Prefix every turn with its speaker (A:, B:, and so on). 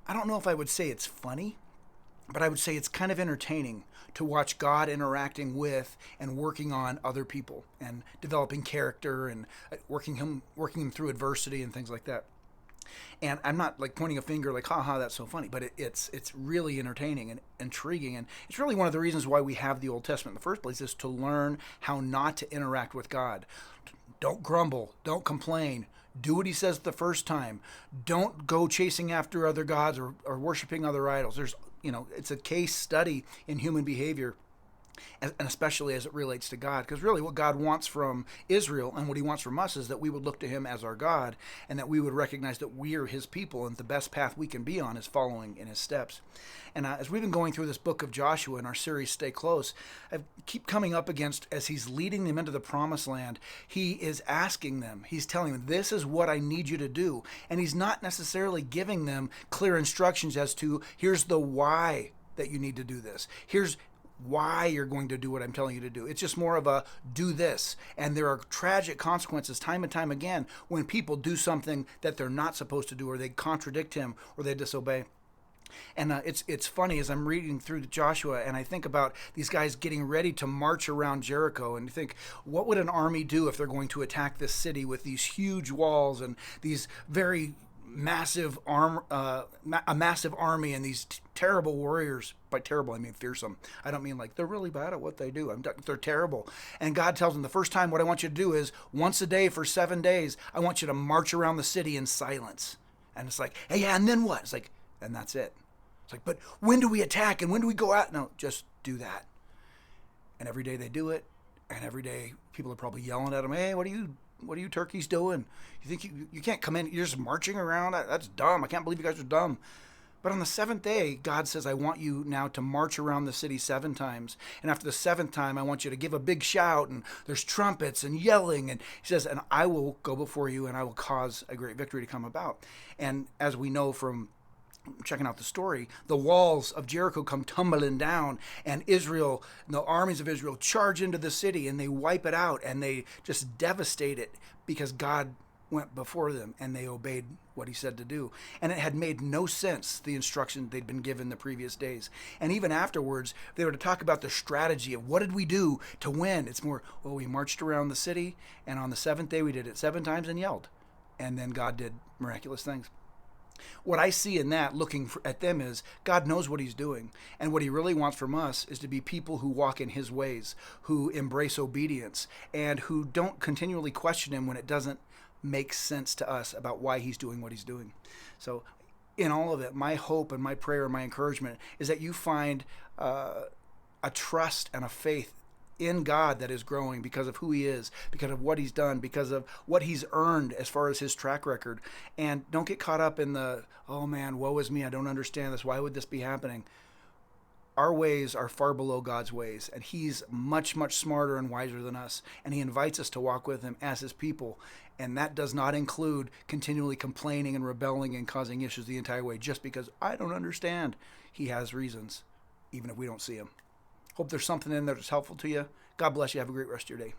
A: I don't know if I would say it's funny, but I would say it's kind of entertaining to watch God interacting with and working on other people and developing character and working him through adversity and things like that. And I'm not like pointing a finger like, haha, that's so funny, but it's really entertaining and intriguing. And it's really one of the reasons why we have the Old Testament in the first place, is to learn how not to interact with God. Don't grumble, don't complain. Do what he says the first time. Don't go chasing after other gods or worshiping other idols. It's a case study in human behavior, and especially as it relates to God. Because really what God wants from Israel and what he wants from us is that we would look to him as our God, and that we would recognize that we are his people, and the best path we can be on is following in his steps. And as we've been going through this book of Joshua in our series Stay Close, I keep coming up against, as he's leading them into the promised land, he is asking them, he's telling them, this is what I need you to do. And he's not necessarily giving them clear instructions as to, here's the why that you need to do this. Here's why you're going to do what I'm telling you to do. It's just more of a do this. And there are tragic consequences time and time again when people do something that they're not supposed to do, or they contradict him, or they disobey. And it's funny as I'm reading through Joshua, and I think about these guys getting ready to march around Jericho, and you think, what would an army do if they're going to attack this city with these huge walls and these very massive a massive army and these terrible warriors? By terrible, I mean fearsome. I don't mean like they're really bad at what they do. They're terrible. And God tells them, the first time, what I want you to do is once a day for 7 days, I want you to march around the city in silence. And it's like, hey, yeah, and then what? It's like, and that's it. It's like, but when do we attack and when do we go out? No, just do that. And every day they do it, and every day people are probably yelling at them, hey, what are you turkeys doing? You think you can't come in, you're just marching around? That's dumb. I can't believe you guys are dumb. But on the seventh day, God says, I want you now to march around the city 7 times. And after the 7th time, I want you to give a big shout, and there's trumpets and yelling. And he says, and I will go before you, and I will cause a great victory to come about. And as we know from checking out the story, the walls of Jericho come tumbling down, and Israel, the armies of Israel, charge into the city, and they wipe it out, and they just devastate it, because God went before them and they obeyed what he said to do. And it had made no sense, the instruction they'd been given the previous days. And even afterwards, they were to talk about the strategy of what did we do to win. It's more, well, we marched around the city, and on the 7th day we did it 7 times and yelled, and then God did miraculous things. What I see in that, looking at them, is God knows what he's doing. And what he really wants from us is to be people who walk in his ways, who embrace obedience, and who don't continually question him when it doesn't make sense to us about why he's doing what he's doing. So in all of it, my hope and my prayer and my encouragement is that you find a trust and a faith in God that is growing because of who he is, because of what he's done, because of what he's earned as far as his track record. And don't get caught up in the, oh man, woe is me, I don't understand this, why would this be happening? Our ways are far below God's ways, and he's much, much smarter and wiser than us, and he invites us to walk with him as his people. And that does not include continually complaining and rebelling and causing issues the entire way just because I don't understand. He has reasons, even if we don't see them. Hope there's something in there that's helpful to you. God bless you. Have a great rest of your day.